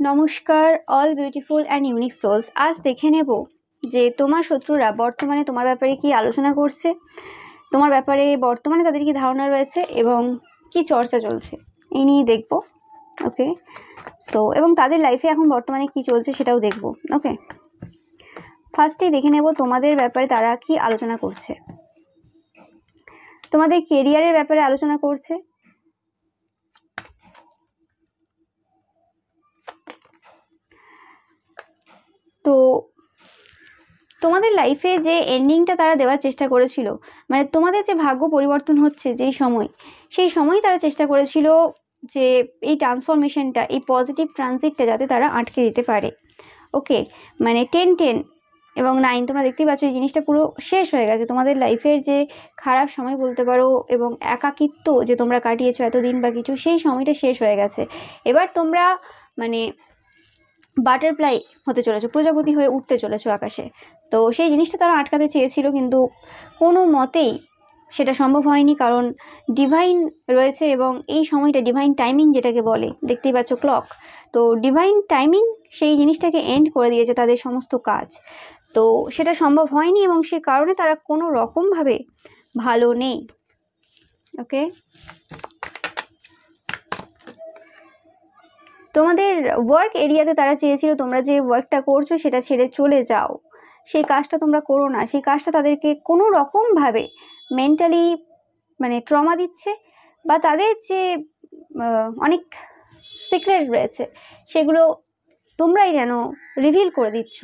নমস্কার all beautiful and unique souls. আজ দেখে নেব যে তোমার শত্রুরা বর্তমানে তোমার ব্যাপারে কি আলোচনা করছে, তোমার ব্যাপারে বর্তমানে তাদের কি ধারণা রয়েছে এবং কি চর্চা চলছে এই নিয়ে দেখব। ওকে, সো এবং তাদের লাইফে এখন বর্তমানে কি চলছে সেটাও দেখব। ওকে, ফার্স্টেই দেখে নেব তোমাদের ব্যাপারে তারা কি আলোচনা করছে। তোমাদের কেরিয়ারের ব্যাপারে আলোচনা করছে, তো তোমাদের লাইফে যে এন্ডিংটা তারা দেওয়ার চেষ্টা করেছিল, মানে তোমাদের যে ভাগ্য পরিবর্তন হচ্ছে যেই সময়, সেই সময় তারা চেষ্টা করেছিল যে এই ট্রান্সফরমেশনটা, এই পজিটিভ ট্রানজিটটা যাতে তারা আটকে দিতে পারে। ওকে, মানে 10-10 এবং 9 তোমরা দেখতেই পাচ্ছ এই জিনিসটা পুরো শেষ হয়ে গেছে। তোমাদের লাইফের যে খারাপ সময় বলতে পারো এবং একাকিত্ব যে তোমরা কাটিয়েছো এতদিন বা কিছু, সেই সময়টা শেষ হয়ে গেছে। এবার তোমরা মানে বাটারফ্লাই হতে চলেছো, প্রজাপতি হয়ে উঠতে চলেছো আকাশে। তো সেই জিনিসটা তারা আটকাতে চেয়েছিল, কিন্তু কোনো মতেই সেটা সম্ভব হয়নি, কারণ ডিভাইন রয়েছে এবং এই সময়টা ডিভাইন টাইমিং যেটাকে বলে, দেখতেই পাচ্ছ ক্লক। তো ডিভাইন টাইমিং সেই জিনিসটাকে এন্ড করে দিয়েছে তাদের সমস্ত কাজ। তো সেটা সম্ভব হয়নি এবং সে কারণে তারা কোনো রকমভাবে ভালো নেই। ওকে, তোমাদের ওয়ার্ক এরিয়াতে তারা চেয়েছিল তোমরা যে ওয়ার্কটা করছো সেটা ছেড়ে চলে যাও, সেই কাজটা তোমরা করো না। সেই কাজটা তাদেরকে কোনো রকমভাবে মেন্টালি মানে ট্রমা দিচ্ছে, বা তাদের যে অনেক সিক্রেট রয়েছে সেগুলো তোমরাই যেন রিভিল করে দিচ্ছ,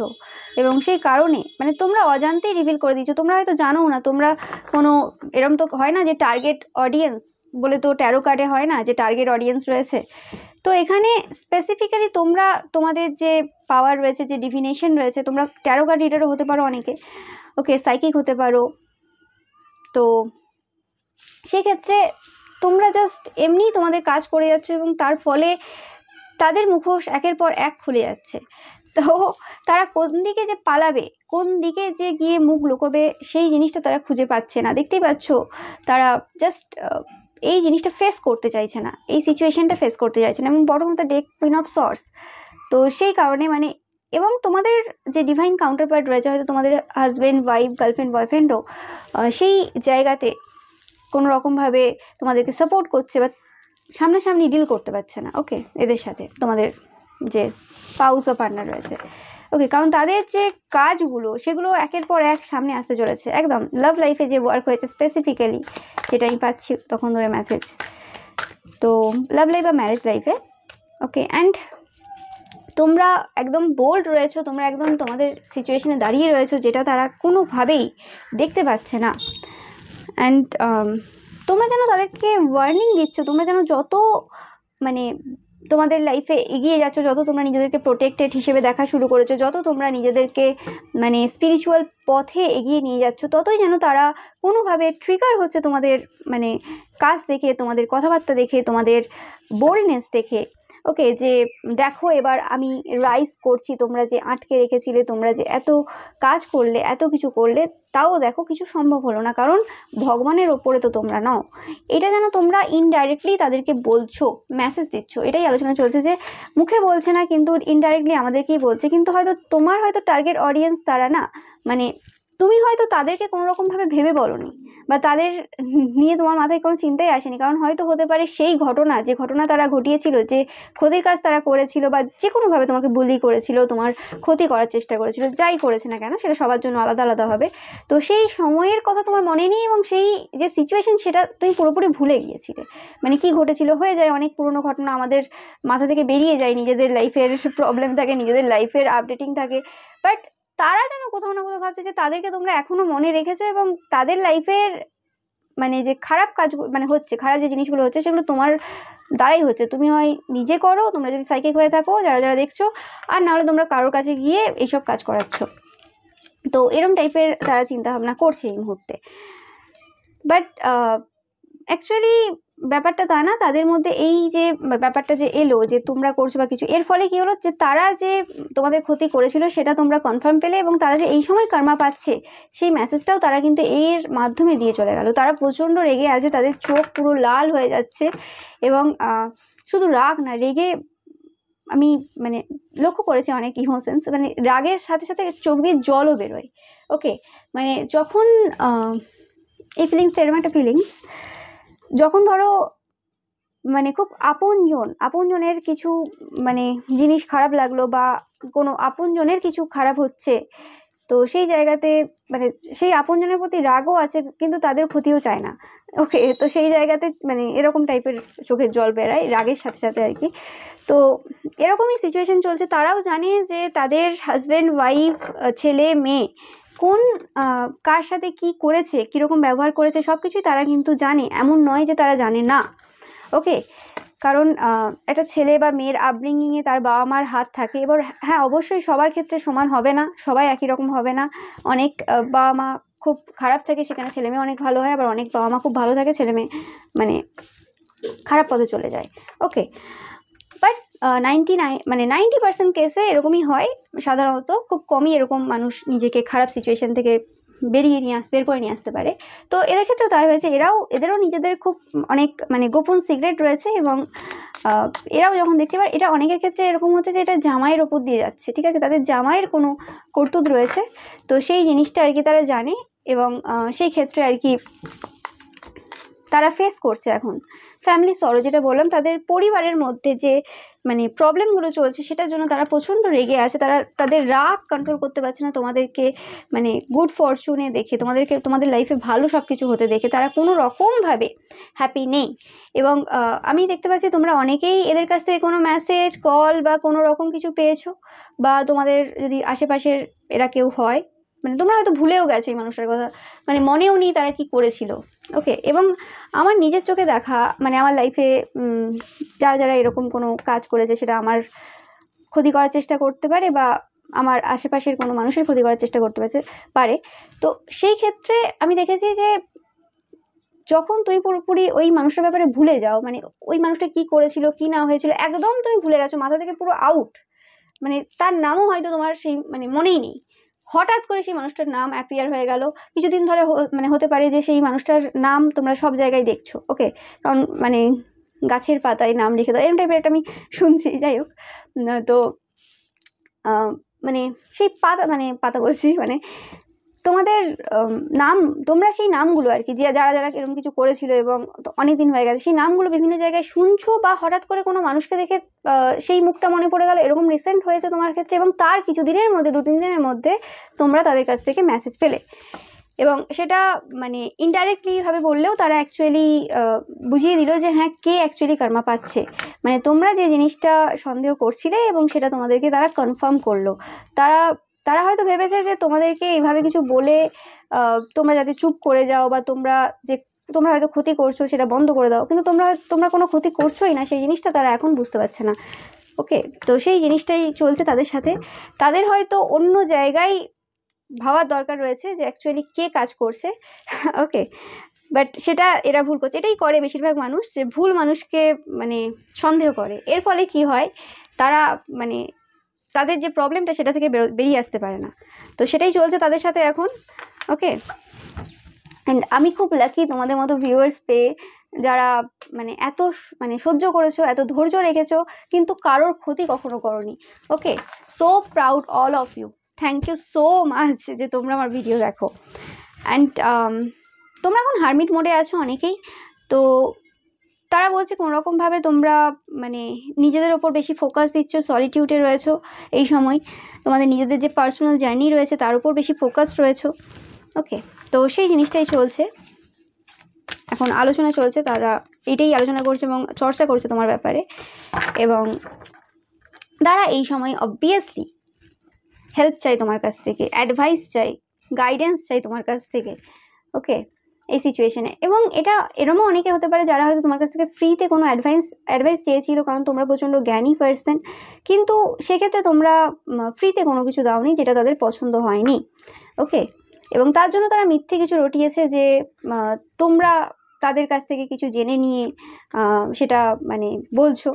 এবং সেই কারণে মানে তোমরা অজান্তেই রিভিল করে দিচ্ছ। তোমরা হয়তো জানো না, তোমরা কোনো এরম তো হয় না যে টার্গেট অডিয়েন্স বলে, তো ট্যারো কার্ডে হয় না যে টার্গেট অডিয়েন্স রয়েছে। তো এখানে স্পেসিফিক্যালি তোমরা তোমাদের যে পাওয়ার রয়েছে, যে ডিভিনেশন রয়েছে, তোমরা ট্যারো কার্ড রিডারও হতে পারো অনেকে। ওকে, সাইকিক হতে পারো। তো সেক্ষেত্রে তোমরা জাস্ট এমনি তোমাদের কাজ করে যাচ্ছ এবং তার ফলে তাদের মুখোশ একের পর এক খুলে যাচ্ছে। তো তারা কোন দিকে যে পালাবে, কোন দিকে যে গিয়ে মুখ লুকোবে, সেই জিনিসটা তারা খুঁজে পাচ্ছে না। দেখতেই পাচ্ছ তারা জাস্ট এই জিনিসটা ফেস করতে চাইছে না, এই সিচুয়েশনটা ফেস করতে চাইছে না, এবং বরং the deck queen of sorts. তো সেই কারণে মানে, এবং তোমাদের যে ডিভাইন কাউন্টার পার্ট রয়েছে, হয়তো তোমাদের হাজব্যান্ড, ওয়াইফ, গার্লফ্রেন্ড, বয়ফ্রেন্ডও সেই জায়গাতে কোনো রকমভাবে তোমাদেরকে সাপোর্ট করছে, বা সামনাসামনি ডিল করতে পারছে না। ওকে, এদের সাথে তোমাদের যে স্পাউস বা পার্টনার রয়েছে। ওকে, কারণ তাদের যে কাজগুলো সেগুলো একের পর এক সামনে আসতে চলেছে। একদম লাভ লাইফে যে ওয়ার্ক হয়েছে স্পেসিফিক্যালি, যেটা আমি পাচ্ছি তখন ধরে মেসেজ, তো লাভ লাইফ বা ম্যারেজ লাইফে। ওকে, অ্যান্ড তোমরা একদম বোল্ড রয়েছো, তোমরা একদম তোমাদের সিচুয়েশনে দাঁড়িয়ে রয়েছো, যেটা তারা কোনোভাবেই দেখতে পাচ্ছে না। অ্যান্ড তোমরা যেন তাদেরকে ওয়ার্নিং দিচ্ছ, তোমরা যেন যত মানে তোমাদের লাইফে এগিয়ে যাচ্ছ, যত তোমরা নিজেদেরকে প্রোটেক্টেড হিসেবে দেখা শুরু করেছো, যত তোমরা নিজেদেরকে মানে স্পিরিচুয়াল পথে এগিয়ে নিয়ে যাচ্ছ, ততই যেন তারা কোনোভাবে ট্রিগার হচ্ছে তোমাদের মানে কাজ দেখে, তোমাদের কথাবার্তা দেখে, তোমাদের বোল্ডনেস দেখে। ওকে, যে দেখো এবার আমি রাইজ করছি, তোমরা যে আটকে রেখেছিলে, তোমরা যে এত কাজ করলে, এত কিছু করলে, তাও দেখো কিছু সম্ভব হলো না, কারণ ভগবানের ওপরে তো তোমরা নও। এটা যেন তোমরা ইনডাইরেক্টলি তাদেরকে বলছো, মেসেজ দিচ্ছ। এটাই আলোচনা চলছে যে মুখে বলছে না, কিন্তু ইনডাইরেক্টলি আমাদেরকেই বলছে। কিন্তু হয়তো তোমার হয়তো টার্গেট অডিয়েন্স তারা না, মানে তুমি হয়তো তাদেরকে কোনো রকমভাবে ভেবে বলোনি, বা তাদের নিয়ে তোমার মাথায় কোনো চিন্তাই আসেনি, কারণ হয়তো হতে পারে সেই ঘটনা, যে ঘটনা তারা ঘটিয়েছিল, যে ক্ষতির কাজ তারা করেছিল, বা যে কোনোভাবে তোমাকে বুলি করেছিল, তোমার ক্ষতি করার চেষ্টা করেছিল, যাই করেছে না কেন সেটা সবার জন্য আলাদা আলাদা হবে। তো সেই সময়ের কথা তোমার মনে নেই, এবং সেই যে সিচুয়েশন সেটা তুমি পুরোপুরি ভুলে গিয়েছিলে। মানে কি ঘটেছিল, হয়ে যায় অনেক পুরনো ঘটনা আমাদের মাথা থেকে বেরিয়ে যায়, নিজেদের লাইফের প্রবলেম থাকে, নিজেদের লাইফের আপডেটিং থাকে, বাট তারা যেন কোথাও না কোথাও ভাবছে যে তাদেরকে তোমরা এখনো মনে রেখেছো, এবং তাদের লাইফের মানে যে খারাপ কাজ মানে হচ্ছে, খারাপ যে জিনিসগুলো হচ্ছে, সেগুলো তোমার দ্বারাই হচ্ছে। তুমি হয় নিজে করো, তোমরা যদি সাইকিক হয়ে থাকো, যারা যারা দেখছো, আর নাহলে তোমরা কারোর কাছে গিয়ে এইসব কাজ করাচ্ছ। তো এরম টাইপের তারা চিন্তা ভাবনা করছে এই মুহূর্তে। বাট অ্যাকচুয়ালি ব্যাপারটা তা না। তাদের মধ্যে এই যে ব্যাপারটা যে এলো যে তোমরা করছো বা কিছু, এর ফলে কি হলো যে তারা যে তোমাদের ক্ষতি করেছিল সেটা তোমরা কনফার্ম পেলে, এবং তারা যে এই সময় কর্মা পাচ্ছে সেই মেসেজটাও তারা কিন্তু এর মাধ্যমে দিয়ে চলে গেল। তারা প্রচণ্ড রেগে আছে, তাদের চোখ পুরো লাল হয়ে যাচ্ছে, এবং শুধু রাগ না, রেগে আমি মানে লক্ষ্য করেছি অনেক ইমোশনস, মানে রাগের সাথে সাথে চোখ দিয়ে জলও বেরোয়। ওকে, মানে যখন এই ফিলিংসটা এরকম একটা ফিলিংস, যখন ধরো মানে খুব আপনজনের কিছু মানে জিনিস খারাপ লাগলো, বা কোনো আপনজনের কিছু খারাপ হচ্ছে, তো সেই জায়গাতে মানে সেই আপনজনের প্রতি রাগও আছে কিন্তু তাদের ক্ষতিও চায় না। ওকে, তো সেই জায়গাতে মানে এরকম টাইপের চোখের জল বেরায় রাগের সাথে সাথে আর কি। তো এরকমই সিচুয়েশন চলছে, তারাও জানে যে তাদের হাজব্যান্ড ওয়াইফ ছেলে মেয়ে কোন কার সাথে কি করেছে, কীরকম ব্যবহার করেছে, সব কিছুই তারা কিন্তু জানে, এমন নয় যে তারা জানে না। ওকে, কারণ একটা ছেলে বা মেয়ের আপব্রিঙ্গিংয়ে তার বাবা মার হাত থাকে। এবার হ্যাঁ, অবশ্যই সবার ক্ষেত্রে সমান হবে না, সবাই একই রকম হবে না। অনেক বাবা মা খুব খারাপ থাকে, সেখানে ছেলে মেয়ে অনেক ভালো হয়, আবার অনেক বাবা মা খুব ভালো থাকে, ছেলে মেয়ে মানে খারাপ পথে চলে যায়। ওকে, বাট 90% কেসে এরকমই হয় সাধারণত, খুব কমই এরকম মানুষ নিজেকে খারাপ সিচুয়েশন থেকে বের করে নিয়ে আসতে পারে। তো এদের ক্ষেত্রেও তাই হয়েছে, এদেরও নিজেদের খুব অনেক মানে গোপন সিক্রেট রয়েছে, এবং এরাও যখন দেখছে, এবার এটা অনেকের ক্ষেত্রে এরকম হচ্ছে যে এটা জামাইয়ের ওপর দিয়ে যাচ্ছে, ঠিক আছে, তাদের জামাইয়ের কোনো কর্তৃত্ব রয়েছে, তো সেই জিনিসটা আর কি তারা জানে, এবং সেই ক্ষেত্রে আর কি তারা ফেস করছে এখন ফ্যামিলি সরো, যেটা বললাম, তাদের পরিবারের মধ্যে যে মানে প্রবলেমগুলো চলছে সেটার জন্য তারা প্রচণ্ড রেগে আছে। তাদের রাগ কন্ট্রোল করতে পারছে না, তোমাদেরকে মানে গুড ফরচুনে দেখে, তোমাদের লাইফে ভালো সব কিছু হতে দেখে তারা কোনো রকমভাবে হ্যাপি নেই। এবং আমি দেখতে পাচ্ছি তোমরা অনেকেই এদের কাছ থেকে কোনো মেসেজ, কল বা কোনো রকম কিছু পেয়েছো, বা তোমাদের যদি আশেপাশের এরা কেউ হয়, মানে তোমরা হয়তো ভুলেও গেছো এই মানুষটার কথা, মানে মনেও নেই তারা কি করেছিল। ওকে, এবং আমার নিজের চোখে দেখা মানে আমার লাইফে যারা এরকম কোনো কাজ করেছে, সেটা আমার ক্ষতি করার চেষ্টা করতে পারে, বা আমার আশেপাশের কোনো মানুষের ক্ষতি করার চেষ্টা করতে পারে। তো সেই ক্ষেত্রে আমি দেখেছি যে যখন তুমি পুরোপুরি ওই মানুষটার ব্যাপারে ভুলে যাও, মানে ওই মানুষটা কি করেছিল কি না হয়েছিল একদম তুমি ভুলে গেছো, মাথা থেকে পুরো আউট, মানে তার নামও হয়তো তোমার সেই মানে মনেই নেই, হঠাৎ করে সেই মানুষটার নাম অ্যাপিয়ার হয়ে গেল কিছুদিন ধরে, মানে হতে পারে যে সেই মানুষটার নাম তোমরা সব জায়গায় দেখছো। ওকে, কারণ মানে গাছের পাতায় নাম লিখে দাও, এরকম টাইপের একটা আমি শুনছি, যাই হোক। তো মানে সেই পাতা বলছি, মানে তোমাদের নাম, তোমরা সেই নামগুলো আর কি, যারা এরকম কিছু করেছিল এবং অনেকদিন হয়ে গেছে, সেই নামগুলো বিভিন্ন জায়গায় শুনছো, বা হঠাৎ করে কোনো মানুষকে দেখে সেই মুখটা মনে পড়ে গেল, এরকম রিসেন্ট হয়েছে তোমার ক্ষেত্রে, এবং তার কিছু দিনের মধ্যে 2-3 দিনের মধ্যে তোমরা তাদের কাছ থেকে মেসেজ পেলে, এবং সেটা মানে ইনডাইরেক্টলি ভাবে বললেও তারা অ্যাকচুয়ালি বুঝিয়ে দিল যে হ্যাঁ, কে অ্যাকচুয়ালি কর্মা পাচ্ছে, মানে তোমরা যে জিনিসটা সন্দেহ করছিলে এবং সেটা তোমাদেরকে তারা কনফার্ম করলো। তারা হয়তো ভেবেছে যে তোমাদেরকে এইভাবে কিছু বলে তোমরা যাতে চুপ করে যাও, বা তোমরা হয়তো ক্ষতি করছো সেটা বন্ধ করে দাও, কিন্তু তোমরা কোনো ক্ষতি করছোই না, সেই জিনিসটা তারা এখন বুঝতে পারছে না। ওকে, তো সেই জিনিসটাই চলছে তাদের সাথে। তাদের হয়তো অন্য জায়গায় ভাবার দরকার রয়েছে যে অ্যাকচুয়ালি কে কাজ করছে। ওকে, বাট সেটা এরা ভুল করছে, এটাই করে বেশিরভাগ মানুষ, যে ভুল মানুষকে মানে সন্দেহ করে, এর ফলে কি হয়, তারা মানে তাদের যে প্রবলেমটা সেটা থেকে বেরিয়ে আসতে পারে না। তো সেটাই চলছে তাদের সাথে এখন। ওকে, অ্যান্ড আমি খুব লাকি তোমাদের মতো ভিউয়ার্স পেয়ে, যারা মানে এত মানে সহ্য করেছো, এত ধৈর্য রেখেছো, কিন্তু কারোর ক্ষতি কখনো করোনি। Okay, so proud all of you, thank you so much যে তোমরা আমার ভিডিও দেখো। অ্যান্ড তোমরা এখন হারমিট মোডে আছো অনেকেই, তো তারা বলছে কোনোরকমভাবে তোমরা মানে নিজেদের ওপর বেশি ফোকাস দিচ্ছ, সলিটিউডে রয়েছো এই সময়, তোমাদের নিজেদের যে পার্সোনাল জার্নি রয়েছে তার উপর বেশি ফোকাস রয়েছো। ওকে, তো সেই জিনিসটাই চলছে এখন, আলোচনা চলছে, তারা এটাই আলোচনা করছে এবং চর্চা করছে তোমার ব্যাপারে, এবং তারা এই সময় অবভিয়াসলি হেল্প চাই তোমার কাছ থেকে, অ্যাডভাইস চাই, গাইডেন্স চাই তোমার কাছ থেকে। ওকে, এই সিচুয়েশনে, এবং এটা এরমও অনেকে হতে পারে যারা হয়তো তোমার কাছ থেকে ফ্রিতে কোনো অ্যাডভাইস চেয়েছিল, কারণ তোমরা প্রচণ্ড জ্ঞানী পার্সন, কিন্তু সেক্ষেত্রে তোমরা ফ্রিতে কোনো কিছু দাওনি যেটা তাদের পছন্দ হয়নি। ওকে, এবং তার জন্য তারা মিথ্যে কিছু রটিয়েছে যে তোমরা তাদের কাছ থেকে কিছু জেনে নিয়ে সেটা মানে বলছো।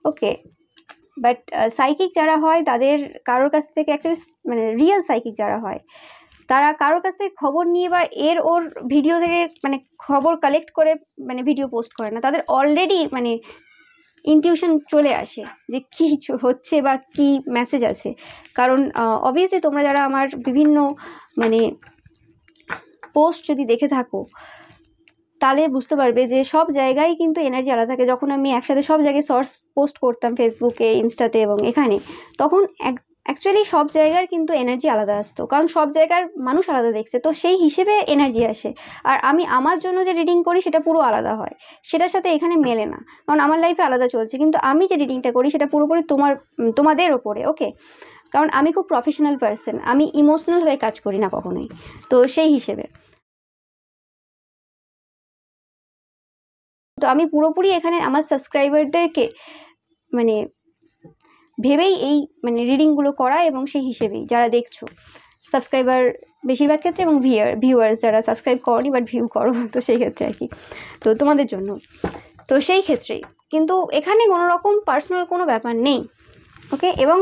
ওকে, বাট সাইকিক যারা হয় তাদের কারোর কাছ থেকে অ্যাকচুয়ালি মানে রিয়েল সাইকিক যারা হয় তারা কারোর কাছ থেকে খবর নিয়ে বা ওর ভিডিও থেকে মানে খবর কালেক্ট করে মানে ভিডিও পোস্ট করে না, তাদের অলরেডি মানে ইনটিউশন চলে আসে যে কী হচ্ছে বা কী মেসেজ আছে। কারণ অবভিয়াসলি তোমরা যারা আমার বিভিন্ন মানে পোস্ট যদি দেখে থাকো তাহলে বুঝতে পারবে যে সব জায়গায় কিন্তু এনার্জি আলাদা থাকে। যখন আমি একসাথে সব জায়গায় শর্টস পোস্ট করতাম ফেসবুকে, ইনস্টাতে এবং এখানে, তখন অ্যাকচুয়ালি সব জায়গার কিন্তু এনার্জি আলাদা আসতো, কারণ সব জায়গার মানুষ আলাদা দেখছে, তো সেই হিসেবে এনার্জি আসে। আর আমি আমার জন্য যে রিডিং করি সেটা পুরো আলাদা হয়, সেটার সাথে এখানে মেলে না, কারণ আমার লাইফে আলাদা চলছে। কিন্তু আমি যে রিডিংটা করি সেটা পুরোপুরি তোমাদের ওপরে, ওকে? কারণ আমি খুব প্রফেশনাল পার্সন, আমি ইমোশনাল হয়ে কাজ করি না কখনোই। তো সেই হিসেবে তো আমি পুরোপুরি এখানে আমার সাবস্ক্রাইবারদেরকে মানে ভেবেই এই মানে রিডিংগুলো করা, এবং সেই হিসেবেই যারা দেখছো সাবস্ক্রাইবার বেশিরভাগ ক্ষেত্রে, এবং ভিউয়ার্স যারা সাবস্ক্রাইব করনি বাট ভিউ করো, তো সেই ক্ষেত্রে আর কি, তো তোমাদের জন্য। তো সেই ক্ষেত্রেই কিন্তু এখানে কোনো রকম পার্সোনাল কোনো ব্যাপার নেই, ওকে? এবং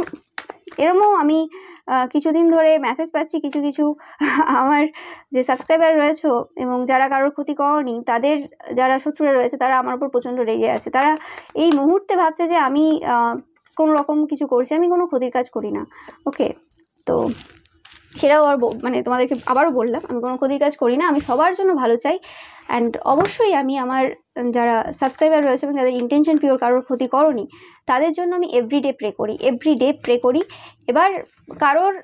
এরমও আমি কিছুদিন ধরে মেসেজ পাচ্ছি কিছু কিছু আমার যে সাবস্ক্রাইবার রয়েছে এবং যারা কারোর ক্ষতি করনি, তাদের যারা শত্রুরা রয়েছে তারা আমার উপর প্রচণ্ড রেগে আছে। তারা এই মুহূর্তে ভাবছে যে আমি কোনো রকম কিছু করছি, আমি কোনো ক্ষতির কাজ করি না, ওকে? তো সেটাও আর মানে তোমাদেরকে আবারও বললাম, আমি কোনো ক্ষতির কাজ করি না, আমি সবার জন্য ভালো চাই। অ্যান্ড অবশ্যই আমি আমার যারা সাবস্ক্রাইবার রয়েছে এবং যাদের ইন্টেনশন পিওর, কারোর ক্ষতি করনি, তাদের জন্য আমি এভরিডে প্রে করি। এবার কারোর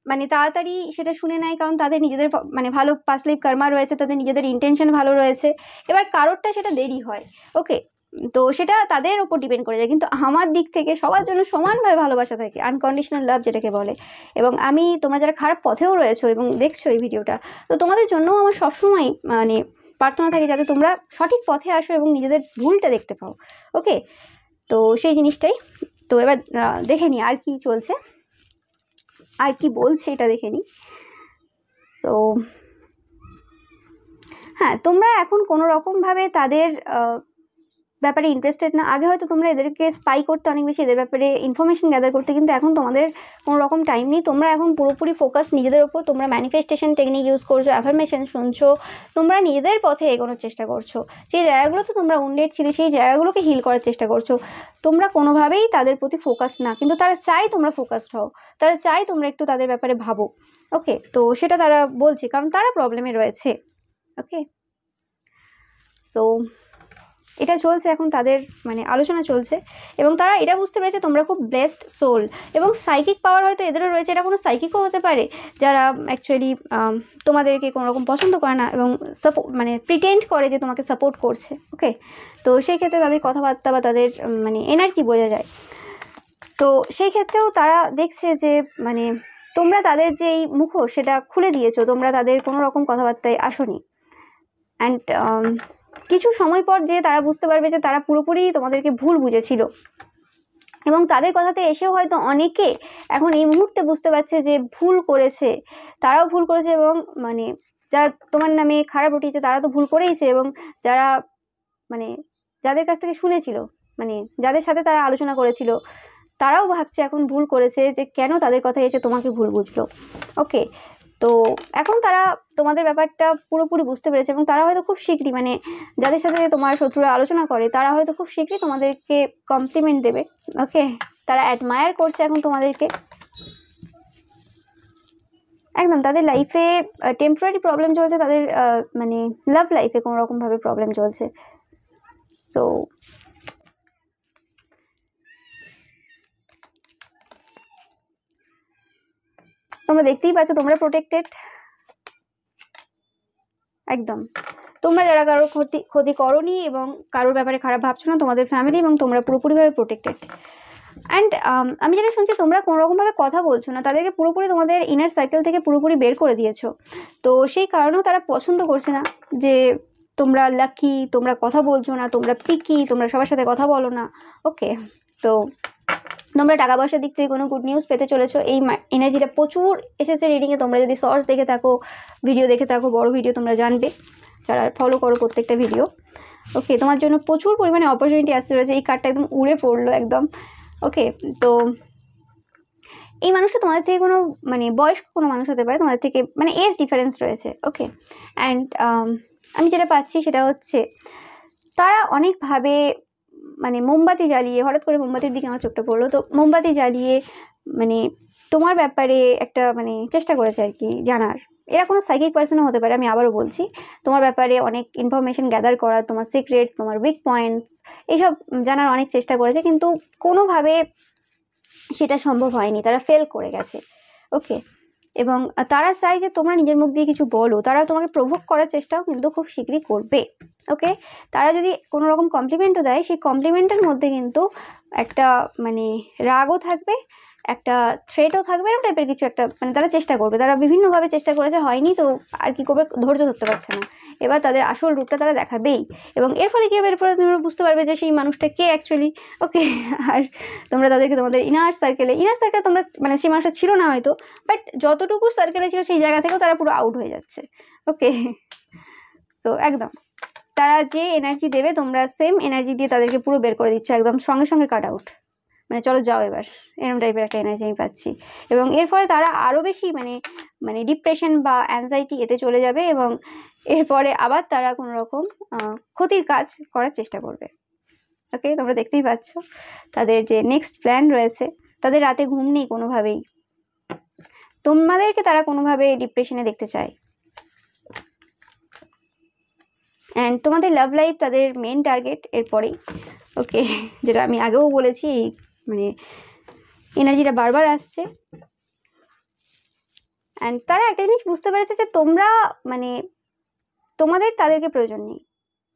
মানে তাড়াতাড়ি সেটা শুনে নেয়, কারণ তাদের নিজেদের মানে ভালো পাস্ট লাইফ কর্মা রয়েছে, তাদের নিজেদের ইন্টেনশন ভালো রয়েছে। এবার কারোরটা সেটা দেরি হয়, ওকে? তো সেটা তাদের ওপর ডিপেন্ড করে যায়, কিন্তু আমার দিক থেকে সবার জন্য সমানভাবে ভালোবাসা থাকে, আনকন্ডিশনাল লাভ যেটাকে বলে। এবং আমি, তোমরা যারা খারাপ পথেও রয়েছো এবং দেখছো এই ভিডিওটা, তো তোমাদের জন্যও আমার সবসময় মানে প্রার্থনা থাকে যাতে তোমরা সঠিক পথে আসো এবং নিজেদের ভুলটা দেখতে পাও, ওকে? তো সেই জিনিসটাই। তো এবার দেখে নিই আর কি চলছে, আর কি বলছে এটা দেখে নিই। তো হ্যাঁ, তোমরা এখন কোনো রকমভাবে তাদের ব্যাপারে ইন্টারেস্টেড না। আগে হয়তো তোমরা এদেরকে স্পাই করতে অনেক বেশি, এদের ব্যাপারে ইনফরমেশন গ্যাদার করতে, কিন্তু এখন তোমাদের কোনো রকম টাইম নেই। তোমরা এখন পুরোপুরি ফোকাস নিজেদের ওপর, তোমরা ম্যানিফেস্টেশন টেকনিক ইউজ করছো, অ্যাফার্মেশন শুনছো, তোমরা নিজেদের পথে এগোনোর চেষ্টা করছো। যে জায়গাগুলোতে তোমরা উন্ডেড ছিলে সেই জায়গাগুলোকে হিল করার চেষ্টা করছো। তোমরা কোনোভাবেই তাদের প্রতি ফোকাস না, কিন্তু তারা চাই তোমরা ফোকাসড হও, তারা চাই তোমরা একটু তাদের ব্যাপারে ভাবো, ওকে? তো সেটা তারা বলছে, কারণ তারা প্রবলেমে রয়েছে, ওকে? সো এটা চলছে এখন, তাদের মানে আলোচনা চলছে, এবং তারা এটা বুঝতে পেরেছে তোমরা খুব ব্লেসড সোল, এবং সাইকিক পাওয়ার হয়তো এদেরও রয়েছে। এটা কোনো সাইকিকও হতে পারে যারা অ্যাকচুয়ালি তোমাদেরকে কোনো রকম পছন্দ করে না এবং মানে প্রিটেন্ড করে যে তোমাকে সাপোর্ট করছে, ওকে? তো সেই ক্ষেত্রে তাদের কথাবার্তা বা তাদের মানে এনার্জি বোঝা যায়। তো সেই ক্ষেত্রেও তারা দেখছে যে মানে তোমরা তাদের যে এই মুখোশ সেটা খুলে দিয়েছো, তোমরা তাদের কোনো রকম কথাবার্তায় আসোনি। অ্যান্ড কিছু সময় পর যে তারা বুঝতে পারবে যে তারা পুরোপুরি তোমাদেরকে ভুল বুঝেছিল, এবং তাদের কথাতে এসেও হয়তো অনেকে এখন এই মুহূর্তে বুঝতে পারছে যে ভুল করেছে, তারাও ভুল করেছে, এবং মানে যারা তোমার নামে খারাপ উঠিয়েছে তারা তো ভুল করেইছে, এবং যারা মানে যাদের কাছ থেকে শুনেছিল, মানে যাদের সাথে তারা আলোচনা করেছিল, তারাও ভাবছে এখন ভুল করেছে যে কেন তাদের কথা এসে তোমাকে ভুল বুঝলো, ওকে? তো এখন তারা তোমাদের ব্যাপারটা পুরোপুরি বুঝতে পেরেছে, এবং তারা হয়তো খুব শীঘ্রই, মানে যাদের সাথে তোমার শত্রুরা আলোচনা করে তারা হয়তো খুব শীঘ্রই তোমাদেরকে কমপ্লিমেন্ট দেবে, ওকে? তারা অ্যাডমায়ার করছে এখন তোমাদেরকে একদম। তাদের লাইফে টেম্পোরারি প্রবলেম চলছে, তাদের মানে লাভ লাইফে কোনো রকমভাবে প্রবলেম চলছে। সো তোমরা দেখতেই পাচ্ছ তোমরা প্রোটেক্টেড, একদম। তোমরা যারা কারোর ক্ষতি করোনি এবং কারোর ব্যাপারে খারাপ ভাবছো না, তোমাদের ফ্যামিলি এবং তোমরা পুরোপুরিভাবে প্রোটেক্টেড। অ্যান্ড আমি যেটা শুনছি তোমরা কোনো রকমভাবে কথা বলছো না, তাদেরকে পুরোপুরি তোমাদের ইনার সার্কেল থেকে পুরোপুরি বের করে দিয়েছো। তো সেই কারণেও তারা পছন্দ করছে না যে তোমরা লাকি, তোমরা কথা বলছো না, তোমরা পিকি, তোমরা সবার সাথে কথা বলো না, ওকে? তো তোমরা টাকা পয়সার দিক থেকে কোনো গুড নিউজ পেতে চলেছো। এই এনার্জিটা প্রচুর এসেছে রিডিংয়ে। তোমরা যদি শর্টস দেখে থাকো, ভিডিও দেখে থাকো, বড় ভিডিও, তোমরা জানবে যারা ফলো করো প্রত্যেকটা ভিডিও, ওকে? তোমার জন্য প্রচুর পরিমাণে অপরচুনিটি আসতে রয়েছে। এই কার্ডটা একদম উড়ে পড়লো একদম, ওকে? তো এই মানুষটা তোমাদের থেকে কোনো মানে বয়স্ক কোনো মানুষ হতে পারে, তোমাদের থেকে মানে এজ ডিফারেন্স রয়েছে, ওকে? অ্যান্ড আমি যেটা পাচ্ছি সেটা হচ্ছে তারা অনেকভাবে মানে মোমবাতি জ্বালিয়ে, হঠাৎ করে মোমবাতির দিকে আমার চোখটা পড়লো, তো মোমবাতি জ্বালিয়ে মানে তোমার ব্যাপারে একটা মানে চেষ্টা করেছে আর কি জানার। এরা কোনো সাইকিক পার্সনও হতে পারে, আমি আবারও বলছি, তোমার ব্যাপারে অনেক ইনফরমেশন গ্যাদার করা, তোমার সিক্রেটস, তোমার উইক পয়েন্টস এইসব জানার অনেক চেষ্টা করেছে, কিন্তু কোনোভাবে সেটা সম্ভব হয়নি, তারা ফেল করে গেছে। ওকে, এবং তারা চায় যে তোমরা নিজের মুখ দিয়ে কিছু বলো, তারা তোমাকে প্রভোক করার চেষ্টাও কিন্তু খুব শীঘ্রই করবে। ওকে, তারা যদি কোনো রকম কমপ্লিমেন্টও দেয়, সেই কমপ্লিমেন্টের মধ্যে কিন্তু একটা মানে রাগও থাকবে, একটা থ্রেটও থাকবে, এরকম টাইপের কিছু একটা মানে তারা চেষ্টা করবে। তারা বিভিন্নভাবে চেষ্টা করেছে, হয়নি, তো আর কি করবে, ধৈর্য ধরতে পারছে না, এবার তাদের আসল রূপটা তারা দেখাবেই। এবং এর ফলে কী হবে, এরপরে তোমরা বুঝতে পারবে যে সেই মানুষটা কে অ্যাকচুয়ালি। ওকে, আর তোমরা তাদেরকে তোমাদের ইনার সার্কেলে তোমরা মানে সেই মানুষটা ছিল না হয়তো, বাট যতটুকু সার্কেলে ছিল সেই জায়গা থেকেও তারা পুরো আউট হয়ে যাচ্ছে। ওকে, সো একদম তারা যে এনার্জি দেবে, তোমরা সেম এনার্জি দিয়ে তাদেরকে পুরো বের করে দিচ্ছ, একদম সঙ্গে সঙ্গে কাট আউট, মানে চলো যাও এবার, এরকম টাইপের একটা এনার্জি আমি পাচ্ছি। এবং এর ফলে তারা আরও বেশি মানে ডিপ্রেশন বা অ্যাংজাইটি এতে চলে যাবে, এবং এরপরে আবার তারা কোনো রকম ক্ষতির কাজ করার চেষ্টা করবে। ওকে, তোমরা দেখতেই পাচ্ছ তাদের যে নেক্সট প্ল্যান রয়েছে, তাদের রাতে ঘুম নেই কোনোভাবেই, তোমাদেরকে তারা কোনোভাবে ডিপ্রেশনে দেখতে চায়। অ্যান্ড তোমাদের লাভ লাইফ তাদের মেন টার্গেট এরপরেই। ওকে, যেটা আমি আগেও বলেছি, মানে এনার্জিটা বারবার আসছে। অ্যান্ড তারা একটা জিনিস বুঝতে পেরেছে যে তোমরা মানে তোমাদের তাদেরকে প্রয়োজন নেই।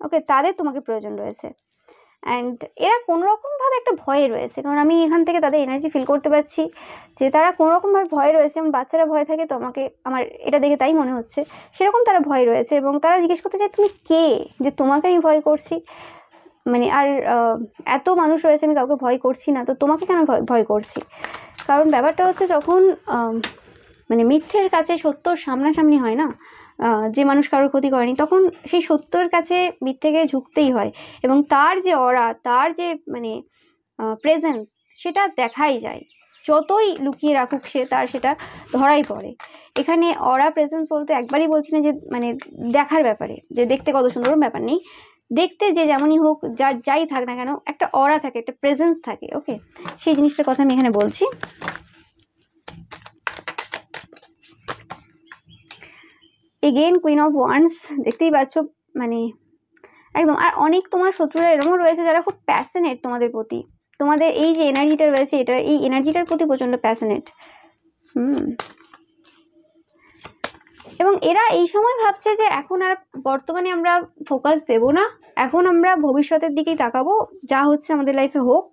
ওকে, তাদের তোমাকে প্রয়োজন রয়েছে। অ্যান্ড এরা কোনোরকমভাবে একটা ভয়ে রয়েছে, কারণ আমি এখান থেকে তাদের এনার্জি ফিল করতে পারছি যে তারা কোনোরকমভাবে ভয়ে রয়েছে, যেমন বাচ্চারা ভয় থাকে, তো আমার এটা দেখে তাই মনে হচ্ছে, সেরকম তারা ভয় রয়েছে। এবং তারা জিজ্ঞেস করতে চায় তুমি কে, যে তোমাকে আমি ভয় করছি, মানে আর এত মানুষ রয়েছে, আমি কাউকে ভয় করছি না, তো তোমাকে কেন ভয় করছি। কারণ ব্যাপারটা হচ্ছে, যখন মানে মিথ্যের কাছে সত্যর সামনাসামনি হয় না, যে মানুষ কারোর ক্ষতি করেনি, তখন সেই সত্যর কাছে মিথ্যেকে ঝুঁকতেই হয়, এবং তার যে অরা, তার যে মানে প্রেজেন্স, সেটা দেখাই যায়। যতই লুকিয়ে রাখুক সে, তার সেটা ধরাই পড়ে। এখানে অরা প্রেজেন্স বলতে একবারই বলছি না যে মানে দেখার ব্যাপারে, যে দেখতে কত সুন্দর, ব্যাপার নেই, দেখতে যে যেমনই হোক, যাই থাক না কেন, একটা অরা থাকে, একটা প্রেজেন্স থাকে। ওকে, সেই জিনিসটার কথা আমি এখানে বলছি। এগেন কুইন অফ ওয়ান্ডস, দেখতেই পাচ্ছ, মানে একদম। আর অনেক তোমার শত্রুরা এরকমও রয়েছে যারা খুব প্যাশনেট তোমাদের প্রতি, তোমাদের এই যে এনার্জিটা রয়েছে, এই এনার্জিটার প্রতি প্রচণ্ড প্যাশনেট। এবং এরা এই সময় ভাবছে যে এখন আর বর্তমানে আমরা ফোকাস দেব না, এখন আমরা ভবিষ্যতের দিকেই তাকাবো, যা হচ্ছে আমাদের লাইফে হোক,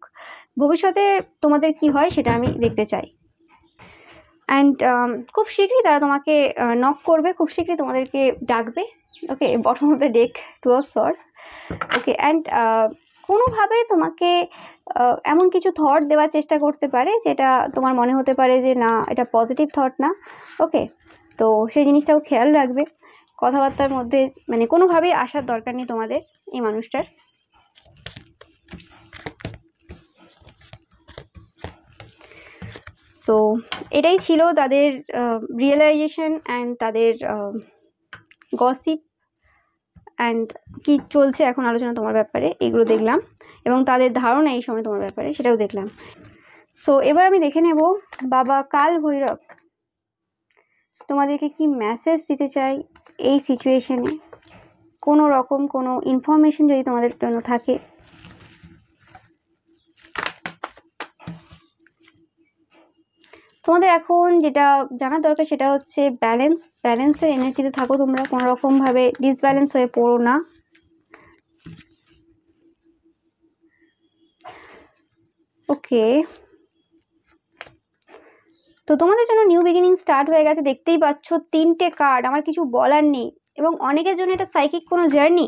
ভবিষ্যতে তোমাদের কি হয় সেটা আমি দেখতে চাই। অ্যান্ড খুব শীঘ্রই তারা তোমাকে নক করবে, খুব শীঘ্রই তোমাদেরকে ডাকবে। Okay, bottom of the deck, two of sorts. Okay, and কোনোভাবে তোমাকে এমন কিছু থট দেওয়ার চেষ্টা করতে পারে যেটা তোমার মনে হতে পারে যে না, এটা পজিটিভ থট না। ওকে, তো সেই জিনিসটাও খেয়াল রাখবে, কথাবার্তার মধ্যে মানে কোনোভাবেই আসার দরকার নেই তোমাদের এই মানুষটার। সো এটাই ছিল তাদের রিয়েলাইজেশন অ্যান্ড তাদের গসিপ অ্যান্ড কি চলছে এখন আলোচনা তোমার ব্যাপারে, এগুলো দেখলাম, এবং তাদের ধারণা এই সময় তোমার ব্যাপারে সেটাও দেখলাম। সো এবার আমি দেখে নেব বাবা কাল ভৈরব তোমাদেরকে কি মেসেজ দিতে চাই এই সিচুয়েশনে। কোনো রকম কোনো ইনফরমেশন যদি তোমাদের জন্য থাকে, তোমাদের এখন যেটা জানার দরকার সেটা হচ্ছে ব্যালেন্সের এনার্জিতে থাকো তোমরা, কোনো রকমভাবে ডিসব্যালেন্স হয়ে পড়ো না। ওকে, তো তোমাদের জন্য নিউ বিগিনিং স্টার্ট হয়ে গেছে, দেখতেই পাচ্ছ 3টে কার্ড, আমার কিছু বলার নেই। এবং অনেকের জন্য এটা সাইকিক কোনো জার্নি,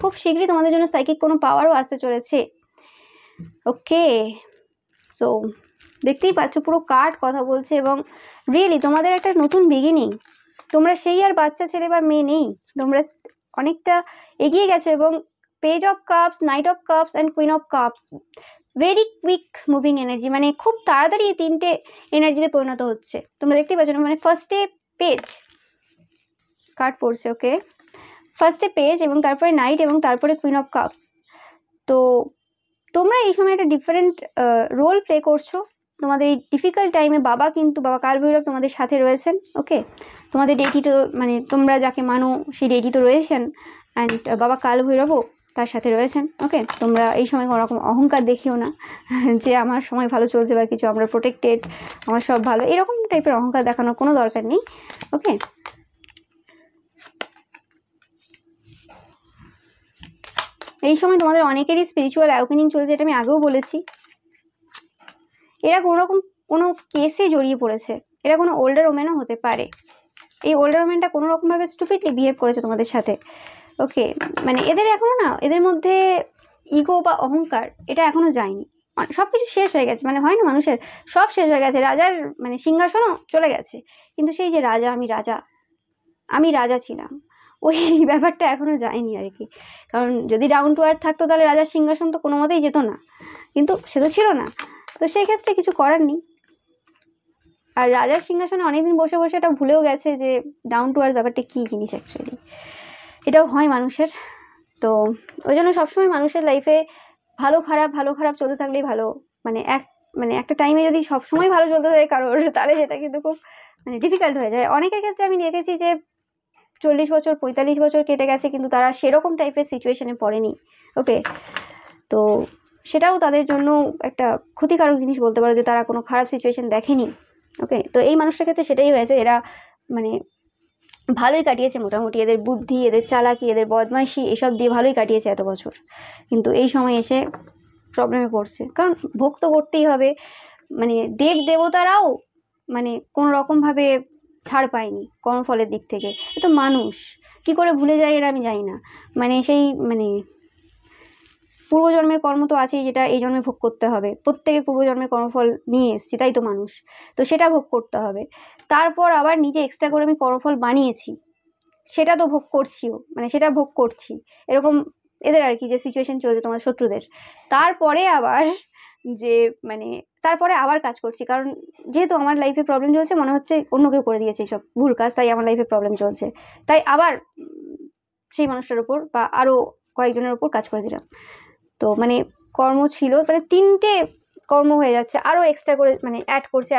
খুব শীঘ্রই তোমাদের জন্য সাইকিক কোনো পাওয়ারও আসতে চলেছে। ওকে, সো দেখতেই পাচ্ছ পুরো কার্ড কথা বলছে, এবং রিয়েলি তোমাদের একটা নতুন বিগিনিং, তোমরা সেই আর বাচ্চা ছেলে বা মেয়ে নেই, তোমরা অনেকটা এগিয়ে গেছো। এবং page of cups, night of cups and queen of cups, very quick moving energy, মানে খুব তাড়াতাড়ি এই 3টে এনার্জিতে পরিণত হচ্ছে। তোমরা দেখতেই পাচ্ছ, মানে ফার্স্টে পেজ কার্ড পড়ছে। ওকে, ফার্স্টে পেজ, এবং তারপরে নাইট, এবং তারপরে কুইন অফ কাপস। তো তোমরা এই সময় একটা ডিফারেন্ট রোল প্লে করছো। তোমাদের এই ডিফিকাল্ট টাইমে বাবা কালভৈরব তোমাদের সাথে রয়েছেন। ওকে, তোমাদের ডেটি তো মানে তোমরা যাকে মানো সেই ডেটি তো রয়েছেন, অ্যান্ড বাবা কালভৈরবও তার সাথে রয়েছেন। ওকে, তোমরা এই সময় কোনো রকম অহংকার দেখিও না যে আমার সময় ভালো চলছে বা কিছু, আমরা প্রোটেক্টেড, আমার সব ভালো, এরকম টাইপের অহংকার দেখানোর কোনো দরকার নেই। ওকে, এই সময় তোমাদের অনেকেরই স্পিরিচুয়াল অ্যাওয়েকেনিং চলছে, এটা আমি আগেও বলেছি। এরা কোনো কেসে জড়িয়ে পড়েছে, এরা কোনো ওল্ডার ওমেনও হতে পারে। এই ওল্ডার ওমেনটা কোনো রকমভাবে স্টুপিডলি বিহেভ করেছে তোমাদের সাথে। ওকে, মানে এদের এখনো না, এদের মধ্যে ইগো বা অহংকার এটা এখনো যায়নি। সব কিছু শেষ হয়ে গেছে, মানে হয় না মানুষের, সব শেষ হয়ে গেছে, রাজার মানে সিংহাসনও চলে গেছে, কিন্তু সেই যে রাজা, আমি রাজা ছিলাম, ওই ব্যাপারটা এখনো যায়নি আর কি। কারণ যদি ডাউন টু আর্থ থাকতো তাহলে রাজার সিংহাসন তো কোনো মতেই যেত না, কিন্তু সে তো ছিল না, তো সেই ক্ষেত্রে কিছু করার নেই। আর রাজার সিংহাসনে অনেকদিন বসে বসে এটা ভুলেও গেছে যে ডাউন টু আর্থ ব্যাপারটা কী জিনিস অ্যাকচুয়ালি, এটাও হয় মানুষের। তো ওই জন্য সবসময় মানুষের লাইফে ভালো খারাপ চলতে থাকলেই ভালো। মানে একটা টাইমে যদি সবসময় ভালো চলতে থাকে কারোর, তাহলে সেটা কিন্তু খুব মানে ডিফিকাল্ট হয়ে যায়। অনেকের ক্ষেত্রে আমি দেখেছি যে 40 বছর 45 বছর কেটে গেছে, কিন্তু তারা সেরকম টাইপের সিচুয়েশনে পড়েনি। ওকে, তো সেটাও তাদের জন্য একটা ক্ষতিকারক জিনিস বলতে পারো যে তারা কোনো খারাপ সিচুয়েশন দেখেনি। ওকে, তো এই মানুষটার ক্ষেত্রে সেটাই হয়েছে, এরা মানে ভালোই কাটিয়েছে মোটামুটি, এদের বুদ্ধি, এদের চালাকি, এদের বদমাইশি এসব দিয়ে ভালোই কাটিয়েছে এত বছর, কিন্তু এই সময় এসে প্রবলেমে পড়ছে। কারণ ভোগ তো করতেই হবে, মানে দেবতারাও মানে কোনো রকমভাবে ছাড় পায়নি কর্মফলের দিক থেকে। এ তো মানুষ, কি করে ভুলে যায় এরা আমি জানি না। মানে সেই মানে পূর্বজন্মের কর্ম তো আছেই, যেটা এই জন্মে ভোগ করতে হবে। প্রত্যেকে পূর্বজন্মের কর্মফল নিয়ে এসছি, তাই তো মানুষ, তো সেটা ভোগ করতে হবে। তারপর আবার নিজে এক্সট্রা করে আমি কর্মফল বানিয়েছি, সেটা তো ভোগ করছিও, মানে সেটা ভোগ করছি, এরকম এদের আর কি যে সিচুয়েশন চলছে তোমার শত্রুদের। তারপরে আবার যে মানে তারপরে আবার কাজ করছি, কারণ যেহেতু আমার লাইফে প্রবলেম চলছে, মনে হচ্ছে অন্য কেউ করে দিয়েছে এইসব ভুল কাজ, তাই আমার লাইফে প্রবলেম চলছে, তাই আবার সেই মানুষটার ওপর বা আরও কয়েকজনের ওপর কাজ করে দিলাম। তো মানে কর্ম ছিল, মানে 3টে কর্ম হয়ে যাচ্ছে, আরও এক্সট্রা করে মানে অ্যাড করছে,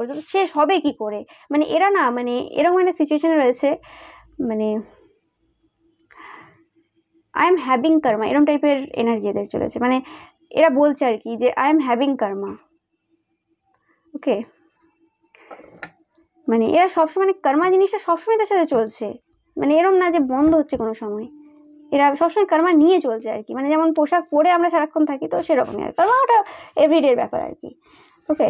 তো শেষ হবে কি করে? মানে এরা না মানে এরকম একটা সিচুয়েশনে রয়েছে, মানে আই এম হ্যাভিং কর্মা, এরকম টাইপের এনার্জি এদের চলেছে। মানে এরা বলছে আর কি যে আই এম হ্যাভিং কর্মা। ওকে, মানে এরা সবসময় মানে কর্মা জিনিসটা সবসময় তার সাথে চলছে, মানে এরকম না যে বন্ধ হচ্ছে কোনো সময়, এরা সবসময় কর্মা নিয়ে চলছে আর কি। মানে যেমন পোশাক পরে আমরা সারাক্ষণ থাকি, তো সেরকমই আর কর্মা ওটা এভরিডের ব্যাপার আর কি। ওকে,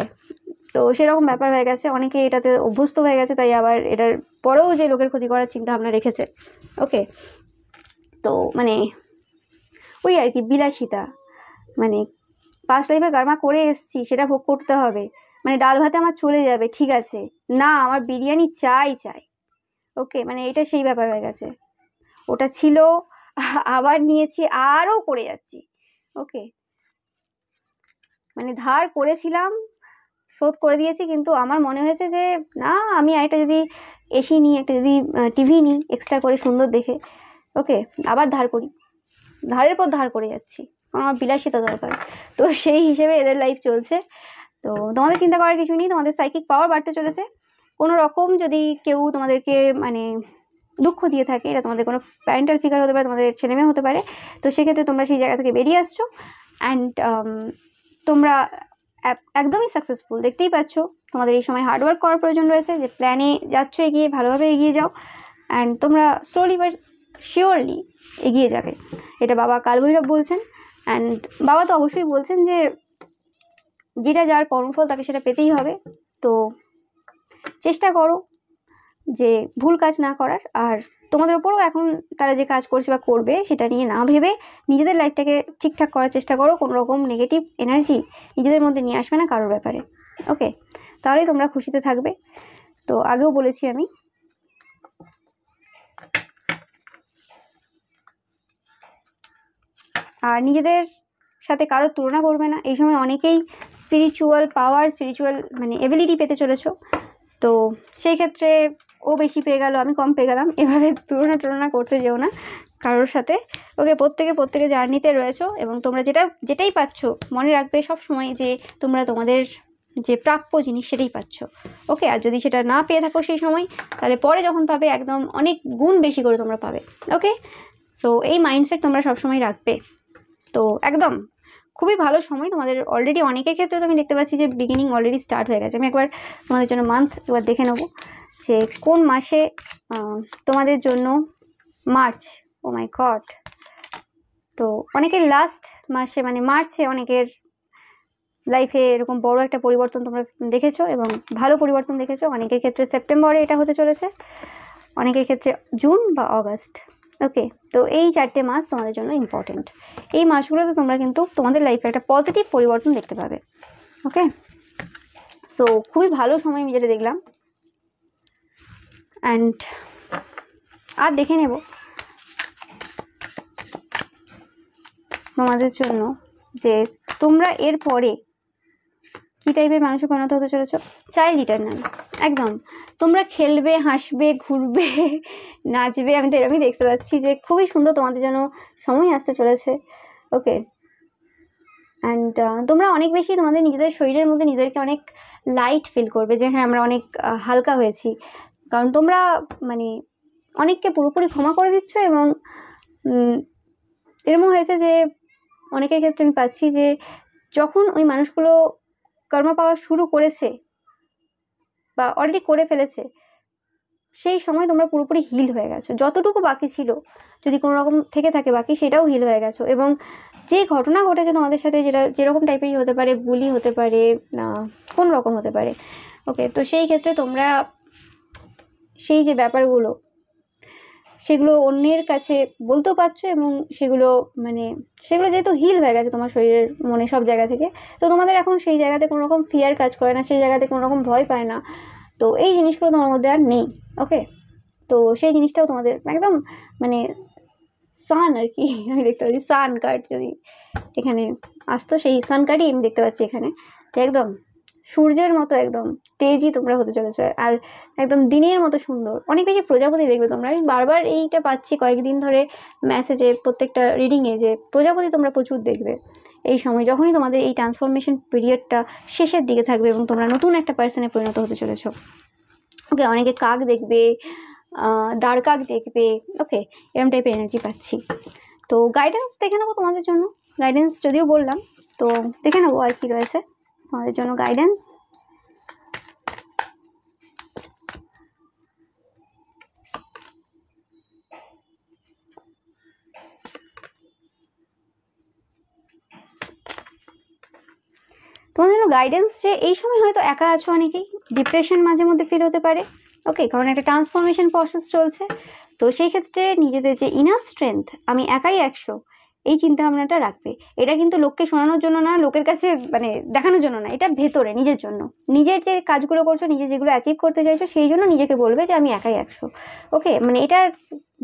তো সেরকম ব্যাপার হয়ে গেছে, অনেকে এটাতে অভ্যস্ত হয়ে গেছে, তাই আবার এটার পরেও যে লোকের ক্ষতি করার চিন্তা ভাবনা রেখেছে। ওকে, তো মানে ওই আর কি বিলাসিতা, মানে পাস্ট লাইফে কর্মা করে এসছি, সেটা ভোগ করতে হবে। মানে ডাল ভাতে আমার চলে যাবে, ঠিক আছে, না আমার বিরিয়ানি চাই। ওকে, মানে এটা সেই ব্যাপার হয়ে গেছে, ওটা ছিল আবার নিয়েছি, আরও করে যাচ্ছি। ওকে, মানে ধার করেছিলাম, শোধ করে দিয়েছি, কিন্তু আমার মনে হয়েছে যে না, আমি আরেকটা যদি এসি নিই, একটা যদি টিভি নিই এক্সট্রা করে সুন্দর দেখে, ওকে, আবার ধার করি, ধারের পর ধার করে যাচ্ছি, কারণ আমার বিলাসিতা দরকার। তো সেই হিসেবে এদের লাইফ চলছে। তো তোমাদের চিন্তা করার কিছু নেই, তোমাদের সাইকিক পাওয়ার বাড়তে চলেছে। কোনো রকম যদি কেউ তোমাদেরকে মানে দুঃখ দিয়ে থাকে, এটা তোমাদের কোনো প্যারেন্টাল ফিগার হতে পারে, তোমাদের ছেলেমেয়ে হতে পারে, তো সেক্ষেত্রে তোমরা সেই জায়গা থেকে বেরিয়ে আসছো, অ্যান্ড তোমরা একদমই সাকসেসফুল। দেখতেই পাচ্ছ তোমাদের এই সময় হার্ডওয়ার্ক করার প্রয়োজন রয়েছে, যে প্ল্যানে যাচ্ছ এগিয়ে, ভালোভাবে এগিয়ে যাও, অ্যান্ড তোমরা স্লোলি বাট শিওরলি এগিয়ে যাবে, এটা বাবা কালভৈরব বলছেন। অ্যান্ড বাবা তো অবশ্যই বলছেন যে যেটা যার কর্মফল তাকে সেটা পেতেই হবে। তো চেষ্টা করো যে ভুল কাজ না করার, আর তোমাদের ওপরও এখন তারা যে কাজ করছে বা করবে সেটা নিয়ে না ভেবে নিজেদের লাইফটাকে ঠিকঠাক করার চেষ্টা করো। কোনো রকম নেগেটিভ এনার্জি নিজেদের মধ্যে নিয়ে আসবে না কারোর ব্যাপারে। ওকে, তাহলেই তোমরা খুশিতে থাকবে। তো আগেও বলেছি আমি, আর নিজেদের সাথে কারোর তুলনা করবে না। এই সময় অনেকেই স্পিরিচুয়াল পাওয়ার, স্পিরিচুয়াল মানে এবিলিটি পেতে চলেছো, তো সেই ক্ষেত্রে ও বেশি পেয়ে গেল, আমি কম পেয়ে গেলাম, এভাবে তুলনা করতে যেও না। কারোর সাথে। ওকে, প্রত্যেকে জার্নিতে রয়েছো এবং তোমরা যেটাই পাচ্ছ মনে রাখবে সব সময় যে তোমরা তোমাদের যে প্রাপ্য জিনিস সেটাই পাচ্ছ। ওকে, আর যদি সেটা না পেয়ে থাকো সেই সময়, তাহলে পরে যখন পাবে একদম অনেক গুণ বেশি করে তোমরা পাবে। ওকে, সো এই মাইন্ডসেট তোমরা সবসময় রাখবে। তো একদম খুবই ভালো সময় তোমাদের। অলরেডি অনেকের ক্ষেত্রে তো আমি দেখতে পাচ্ছি যে বিগিনিং অলরেডি স্টার্ট হয়ে গেছে। আমি একবার তোমাদের জন্য মান্থ এবার দেখে নেবো যে কোন মাসে তোমাদের জন্য মার্চ, ও মাই গড। তো অনেকের লাস্ট মাসে মানে মার্চে অনেকের লাইফে এরকম বড় একটা পরিবর্তন তোমরা দেখেছো এবং ভালো পরিবর্তন দেখেছো। অনেকের ক্ষেত্রে সেপ্টেম্বরে এটা হতে চলেছে, অনেকের ক্ষেত্রে জুন বা অগাস্ট। ওকে, তো এই 4টে মাস তোমাদের জন্য ইম্পর্টেন্ট। এই মাসগুলোতে তোমরা কিন্তু তোমাদের লাইফে একটা পজিটিভ পরিবর্তন দেখতে পাবে। ওকে, সো খুবই ভালো সময় আমি যেটা দেখলাম। অ্যান্ড আর দেখে নেব তোমাদের জন্য যে তোমরা এর পরে কী টাইপের মানুষে পরিণত হতে চলেছ। চাইল্ড ইটারনাল, একদম তোমরা খেলবে, হাসবে, ঘুরবে, নাচবে। আমি তো এরকমই দেখতে পাচ্ছি যে খুবই সুন্দর তোমাদের জন্য সময় আসতে চলেছে। ওকে, অ্যান্ড তোমরা অনেক বেশি তোমাদের নিজেদের শরীরের মধ্যে নিজেদেরকে অনেক লাইট ফিল করবে যে হ্যাঁ আমরা অনেক হালকা হয়েছি, কারণ তোমরা মানে অনেককে পুরোপুরি ক্ষমা করে দিচ্ছ। এবং এরকম হয়েছে যে অনেকের ক্ষেত্রে আমি পাচ্ছি যে যখন ওই মানুষগুলো কর্ম পাওয়া শুরু করেছে বা অলরেডি করে ফেলেছে, সেই সময় তোমরা পুরোপুরি হিল হয়ে গেছো। যতটুকু বাকি ছিল যদি কোনো রকম থেকে থাকে বাকি, সেটাও হিল হয়ে গেছো। এবং যে ঘটনা ঘটেছে তোমাদের সাথে, যেটা যেরকম টাইপেরই হতে পারে, বুলি হতে পারে, কোন রকম হতে পারে। ওকে, তো সেই ক্ষেত্রে তোমরা সেই যে ব্যাপারগুলো সেগুলো অন্যের কাছে বলতেও পারছো এবং সেগুলো যেহেতু হিল হয়ে গেছে তোমার শরীরের মনে সব জায়গা থেকে, তো তোমাদের এখন সেই জায়গাতে কোনো রকম ফিয়ার কাজ করে না, সেই জায়গাতে কোনো রকম ভয় পায় না। তো এই জিনিসগুলো তোমার মধ্যে আর নেই। ওকে, তো সেই জিনিসটাও তোমাদের একদম সান আর কি আমি দেখতে পাচ্ছি। সান কার্ড যদি এখানে আসতো, সেই সান কার্ডই আমি দেখতে পাচ্ছি এখানে। তো একদম সূর্যের মতো একদম তেজি তোমরা হতে চলেছো, আর একদম দিনের মতো সুন্দর। অনেক বেশি প্রজাপতি দেখবে তোমরা। আমি বারবার এইটা পাচ্ছি কয়েকদিন ধরে মেসেজে, প্রত্যেকটা রিডিংয়ে, যে প্রজাপতি তোমরা প্রচুর দেখবে এই সময়, যখনই তোমাদের এই ট্রান্সফরমেশন পিরিয়ডটা শেষের দিকে থাকবে এবং তোমরা নতুন একটা পার্সনে পরিণত হতে চলেছো। ওকে, অনেকে কাক দেখবে, দাঁড় কাক দেখবে। ওকে, এরকম টাইপের এনার্জি পাচ্ছি। তো গাইডেন্স দেখে নেবো তোমাদের জন্য। গাইডেন্স যদিও বললাম, তো দেখে নেবো আর কি রয়েছে তোমাদের জন্য গাইডেন্স। তোমাদের জন্য গাইডেন্স যে এই সময় হয়তো একা আছো অনেকেই, ডিপ্রেশন মাঝে মধ্যে ফিল হতে পারে। ওকে, কারণ একটা ট্রান্সফরমেশন প্রসেস চলছে। তো সেই ক্ষেত্রে নিজেদের যে ইনার স্ট্রেংথ, আমি একাই 100, এই চিন্তা ভাবনাটা রাখবে। এটা কিন্তু লোককে শোনানোর জন্য না, লোকের কাছে দেখানোর জন্য না, এটা ভেতরে নিজের জন্য। নিজের যে কাজগুলো করছো, নিজে যেগুলো অ্যাচিভ করতে চাইছো, সেই জন্য নিজেকে বলবে যে আমি একাই 100। ওকে, এটা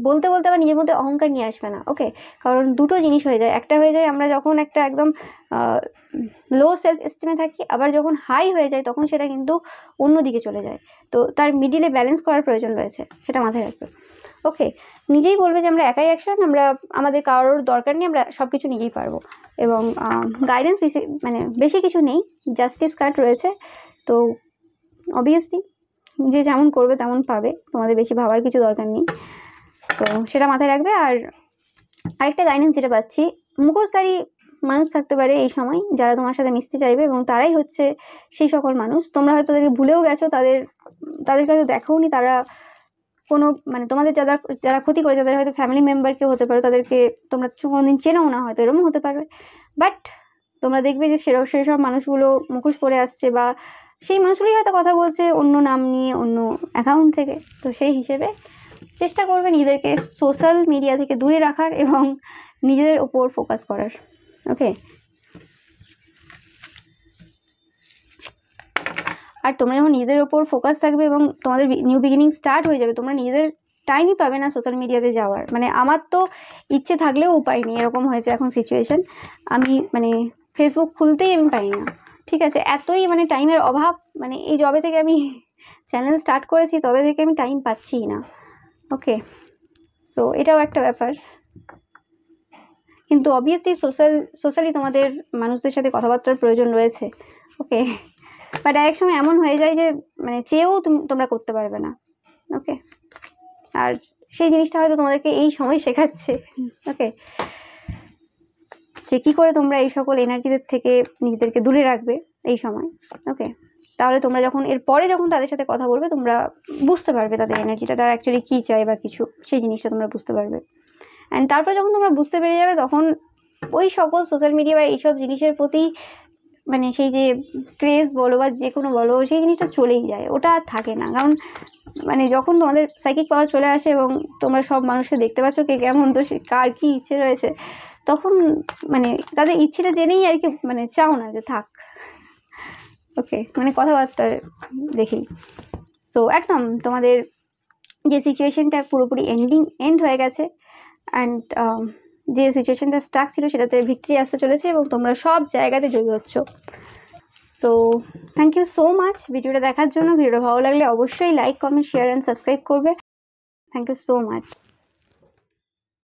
বলতে বলতে আবার নিজের মধ্যে অহংকার নিয়ে আসবে না। ওকে, কারণ দুটো জিনিস হয়ে যায়। একটা হয়ে যায় আমরা যখন একটা একদম লো সেলফ এস্টিমে থাকি, আবার যখন হাই হয়ে যায় তখন সেটা কিন্তু অন্যদিকে চলে যায়। তো তার মিডিলে ব্যালেন্স করার প্রয়োজন রয়েছে, সেটা মাথায় রাখবে। ওকে, নিজেই বলবে যে আমরা একাই 100, আমাদের কারোর দরকার নেই, আমরা সব কিছু নিজেই পারবো। এবং গাইডেন্স বেশি কিছু নেই, জাস্টিস কার্ড রয়েছে। তো অবভিয়াসলি যে যেমন করবে তেমন পাবে, তোমাদের বেশি ভাবার কিছু দরকার নেই। তো সেটা মাথায় রাখবে। আর আরেকটা গাইডেন্স যেটা পাচ্ছি, মুখোশধারী মানুষ থাকতে পারে এই সময় যারা তোমার সাথে মিশতে চাইবে, এবং তারাই হচ্ছে সেই সকল মানুষ। তোমরা হয়তো তাদেরকে ভুলেও গেছো, তাদেরকে হয়তো দেখোনি। তারা কোনো তোমাদের যারা ক্ষতি করে, তাদের হয়তো ফ্যামিলি মেম্বার কেউ হতে পারে, তাদেরকে তোমরা কোনোদিন চেনেও না, হয়তো এরকম হতে পারবে। বাট তোমরা দেখবে যে সেসব মানুষগুলো মুখোশ পরে আসছে, বা সেই মানুষগুলোই হয়তো কথা বলছে অন্য নাম নিয়ে, অন্য অ্যাকাউন্ট থেকে। তো সেই হিসেবে চেষ্টা করবে নিজেদেরকে সোশ্যাল মিডিয়া থেকে দূরে রাখার এবং নিজেদের ওপর ফোকাস করার। ওকে, আর তোমরা যখন নিজেদের ওপর ফোকাস থাকবে এবং তোমাদের নিউ বিগিনিং স্টার্ট হয়ে যাবে, তোমরা নিজেদের টাইমই পাবে না সোশ্যাল মিডিয়াতে যাওয়ার। আমার তো ইচ্ছে থাকলেও উপায় নেই, এরকম হয়েছে এখন সিচুয়েশন। আমি ফেসবুক খুলতেই আমি পাই না। ঠিক আছে, এতই টাইমের অভাব। এই জবে থেকে আমি চ্যানেল স্টার্ট করেছি, তবে থেকে আমি টাইম পাচ্ছিই না। ওকে, সো এটাও একটা ব্যাপার। কিন্তু অবভিয়াসলি সোশ্যালি তোমাদের মানুষদের সাথে কথাবার্তার প্রয়োজন রয়েছে, ওকে। বাট এক সময় এমন হয়ে যায় যে মানে চেয়েও তোমরা করতে পারবে না, ওকে। আর সেই জিনিসটা হয়তো তোমাদেরকে এই সময় শেখাচ্ছে, ওকে, যে কী করে তোমরা এই সকল এনার্জিদের থেকে নিজেদেরকে দূরে রাখবে এই সময়, ওকে। তাহলে তোমরা যখন এরপরে যখন তাদের সাথে কথা বলবে তোমরা বুঝতে পারবে তাদের এনার্জিটা, তারা অ্যাকচুয়ালি কী চায় বা কিছু, সেই জিনিসটা তোমরা বুঝতে পারবে। অ্যান্ড তারপর যখন তোমরা বুঝতে পেরে যাবে তখন ওই সকল সোশ্যাল মিডিয়া বা এইসব জিনিসের প্রতি মানে সেই যে ক্রেজ বলো বা যে কোনো বলো, সেই জিনিসটা চলেই যায়, ওটা আর থাকে না। কারণ মানে যখন তোমাদের সাইকিক পাওয়ার চলে আসে এবং তোমরা সব মানুষকে দেখতে পাচ্ছ কে কেমন, তো সে কার কী ইচ্ছে রয়েছে, তখন মানে তাদের ইচ্ছেটা জেনেই আর কি মানে চাও না যে থাক, ওকে, মানে কথাবার্তা দেখেই। সো একদম তোমাদের যে সিচুয়েশনটা পুরোপুরি এন্ড হয়ে গেছে, অ্যান্ড যে সিচুয়েশনটা স্টাক ছিল সেটাতে ভিক্টরি আসতে চলেছে এবং তোমরা সব জায়গাতে জয়ী হচ্ছ। So thank you so much ভিডিওটা দেখার জন্য। ভিডিওটা ভালো লাগলে অবশ্যই like, comment, share and subscribe করবে। Thank you so much.